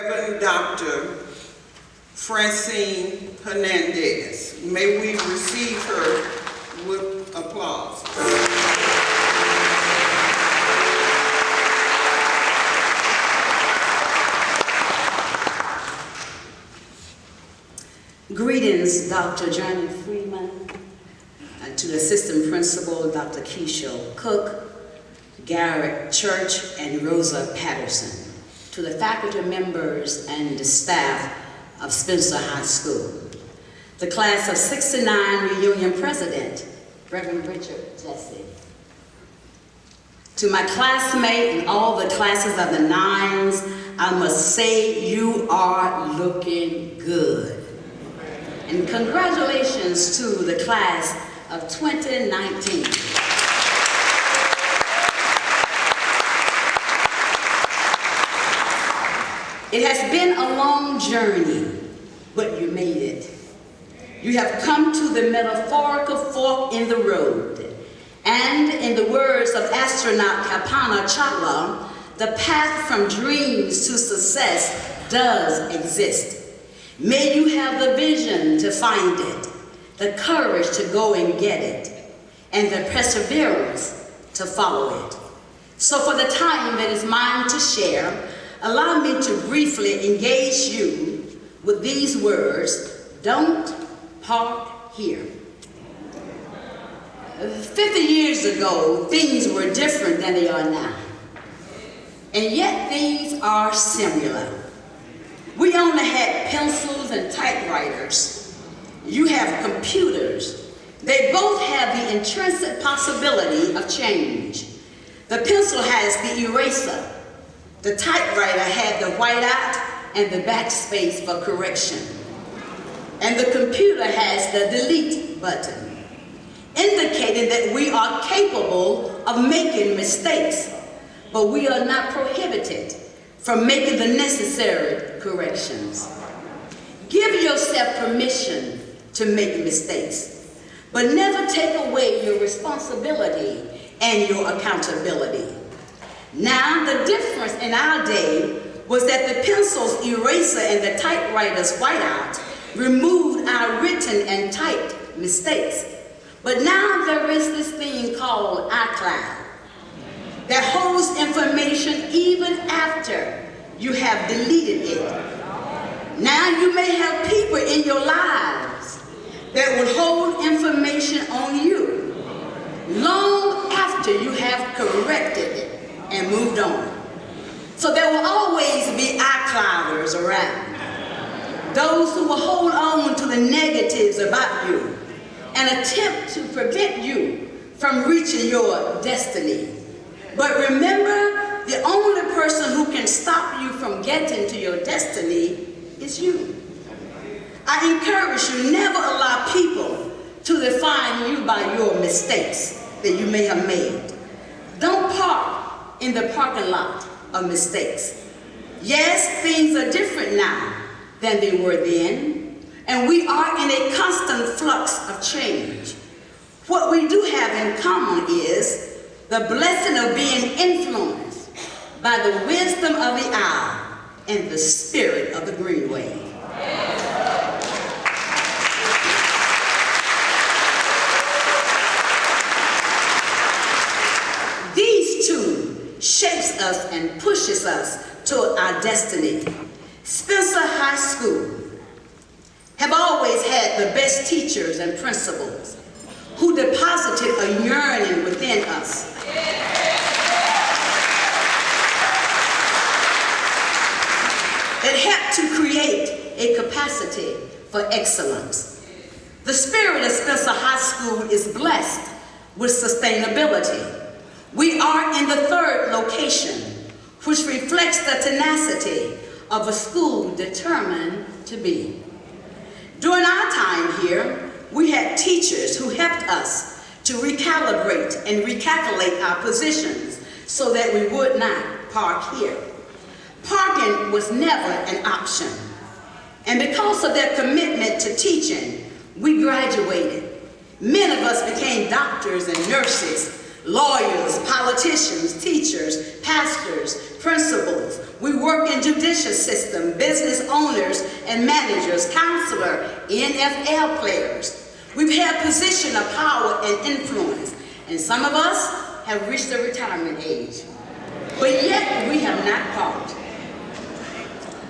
Reverend Dr. Francine Hernandez. May we receive her with applause. Greetings, Dr. Johnny Freeman, and to the Assistant Principal, Dr. Keisha Cook, Garrett Church, and Rosa Patterson, to the faculty members and the staff of Spencer High School, the class of '69 reunion president, Reverend Richard Jesse, to my classmate and all the classes of the nines, I must say you are looking good. And congratulations to the class of 2019. It has been a long journey, but you made it. You have come to the metaphorical fork in the road. And in the words of astronaut Kalpana Chawla, the path from dreams to success does exist. May you have the vision to find it, the courage to go and get it, and the perseverance to follow it. So for the time that is mine to share, allow me to briefly engage you with these words: don't park here. 50 years ago, things were different than they are now. And yet things are similar. We only had pencils and typewriters. You have computers. They both have the intrinsic possibility of change. The pencil has the eraser. The typewriter had the whiteout and the backspace for correction. And the computer has the delete button, indicating that we are capable of making mistakes, but we are not prohibited from making the necessary corrections. Give yourself permission to make mistakes, but never take away your responsibility and your accountability. Now, the difference in our day was that the pencil's eraser and the typewriter's whiteout removed our written and typed mistakes. But now there is this thing called iCloud that holds information even after you have deleted it. Now you may have people in your lives that will hold information on you long after you have corrected it and moved on. So there will always be iClouders around, those who will hold on to the negatives about you and attempt to prevent you from reaching your destiny. But remember, the only person who can stop you from getting to your destiny is you. I encourage you, never allow people to define you by your mistakes that you may have made. Don't park in the parking lot of mistakes. Yes, things are different now than they were then, and we are in a constant flux of change. What we do have in common is the blessing of being influenced by the wisdom of the hour and the spirit of the green wave. These two shapes us and pushes us toward our destiny. Spencer High School have always had the best teachers and principals who deposited a yearning within us. It helped to create a capacity for excellence. The spirit of Spencer High School is blessed with sustainability. We are in the third location, which reflects the tenacity of a school determined to be. During our time here, we had teachers who helped us to recalibrate and recalculate our positions so that we would not park here. Parking was never an option. And because of their commitment to teaching, we graduated. Many of us became doctors and nurses, lawyers, politicians, teachers, pastors, principals. We work in judicial system, business owners and managers, counselor, NFL players. We've had position of power and influence, and some of us have reached the retirement age. But yet we have not parked.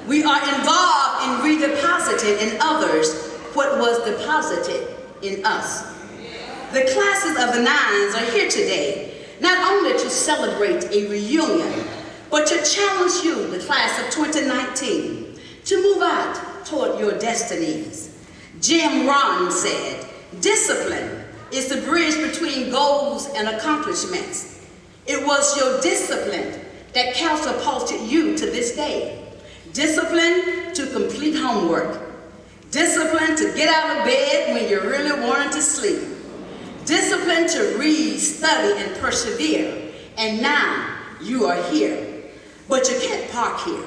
We are involved in redepositing in others what was deposited in us. The classes of the nines are here today, not only to celebrate a reunion, but to challenge you, the class of 2019, to move out toward your destinies. Jim Rohn said, discipline is the bridge between goals and accomplishments. It was your discipline that catapulted you to this day. Discipline to complete homework. Discipline to get out of bed when you really wanted to sleep. Discipline to read, study, and persevere. And now you are here. But you can't park here.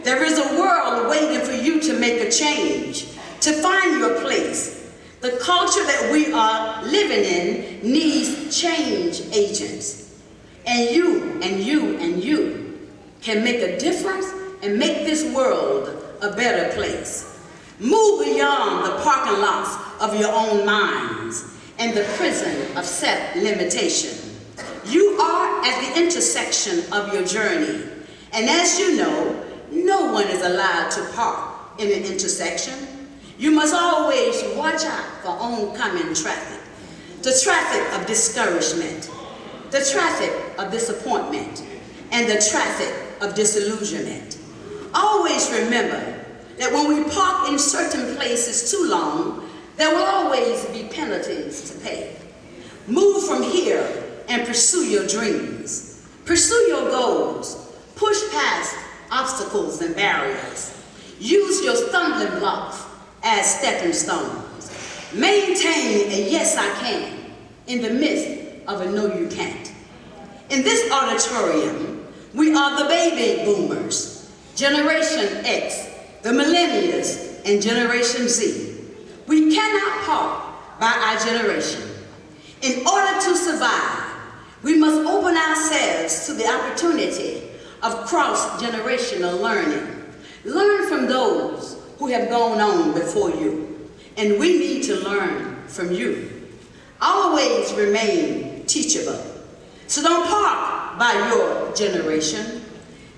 There is a world waiting for you to make a change, to find your place. The culture that we are living in needs change agents. And you and you and you can make a difference and make this world a better place. Move beyond the parking lots of your own minds and the prison of self-limitation. You are at the intersection of your journey. And as you know, no one is allowed to park in an intersection. You must always watch out for oncoming traffic. The traffic of discouragement, the traffic of disappointment, and the traffic of disillusionment. Always remember that when we park in certain places too long, there will always be penalties to pay. Move from here and pursue your dreams. Pursue your goals. Push past obstacles and barriers. Use your stumbling blocks as stepping stones. Maintain a yes I can in the midst of a no you can't. In this auditorium, we are the baby boomers, Generation X, the millennials, and Generation Z. We cannot park by our generation. In order to survive, we must open ourselves to the opportunity of cross-generational learning. Learn from those who have gone on before you, and we need to learn from you. Always remain teachable. So don't park by your generation.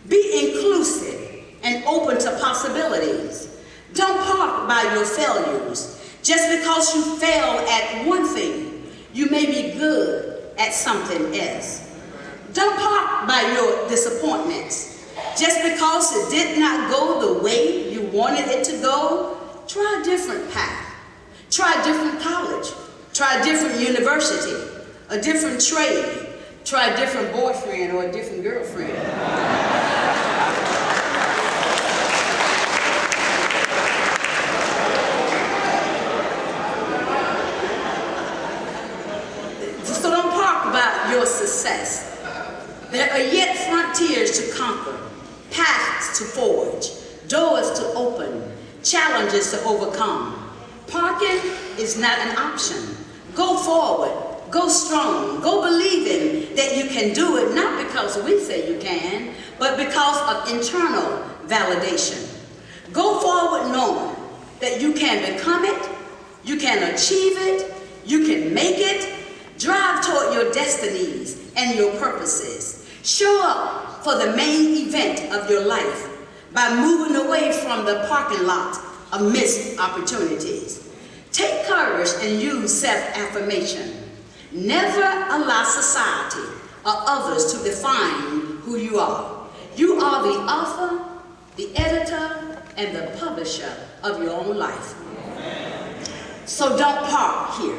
Be inclusive and open to possibilities. Don't park by your failures. Just because you failed at one thing, you may be good at something else. Don't park by your disappointments. Just because it did not go the way you wanted it to go, try a different path. Try a different college. Try a different university, a different trade. Try a different boyfriend or a different girlfriend. So don't park about your success. There are yet frontiers to conquer, paths to forge, doors to open, challenges to overcome. Parking is not an option. Go forward, go strong, go believing that you can do it, not because we say you can, but because of internal validation. Go forward knowing that you can become it, you can achieve it, you can make it. Drive toward your destinies and your purposes. Show up for the main event of your life by moving away from the parking lot of missed opportunities. Take courage and use self-affirmation. Never allow society or others to define who you are. You are the author, the editor, and the publisher of your own life. So don't park here.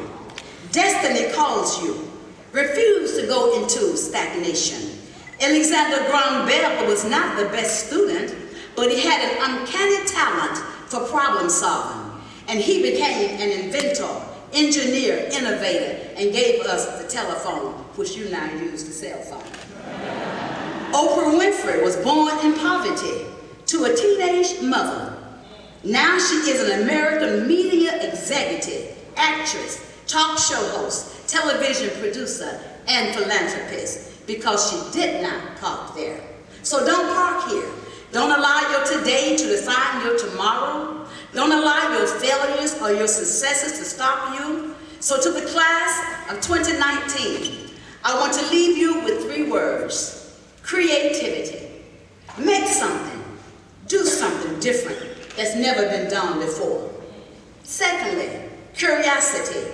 Destiny calls you. Refuse to go into stagnation. Alexander Graham Bell was not the best student, but he had an uncanny talent for problem solving. And he became an inventor, engineer, innovator, and gave us the telephone, which you now use the cell phone. Oprah Winfrey was born in poverty to a teenage mother. Now she is an American media executive, actress, talk show host, television producer, and philanthropist, because she did not park there. So don't park here. Don't allow your today to define your tomorrow. Don't allow your failures or your successes to stop you. So to the class of 2019, I want to leave you with 3 words: creativity. Make something. Do something different that's never been done before. Secondly, curiosity.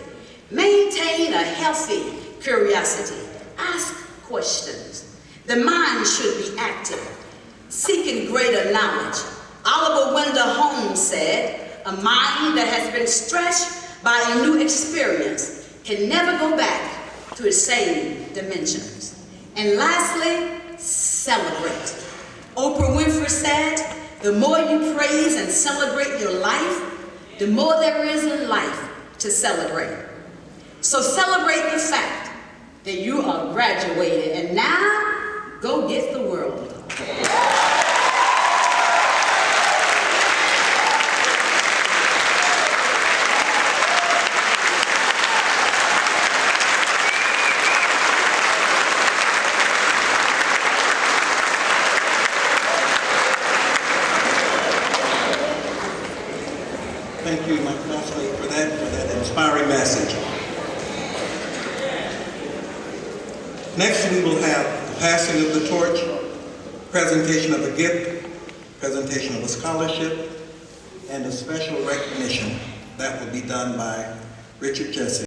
Maintain a healthy curiosity. Ask questions. The mind should be active, seeking greater knowledge. Oliver Wendell Holmes said, "A mind that has been stretched by a new experience can never go back to its same dimensions." And lastly, celebrate. Oprah Winfrey said, "The more you praise and celebrate your life, the more there is in life to celebrate." So celebrate the fact that you are graduated, and now go get the world. Thank you, my classmate, for that inspiring message. Next, we will have the passing of the torch, presentation of a gift, presentation of a scholarship, and a special recognition that will be done by Richard Jeffery.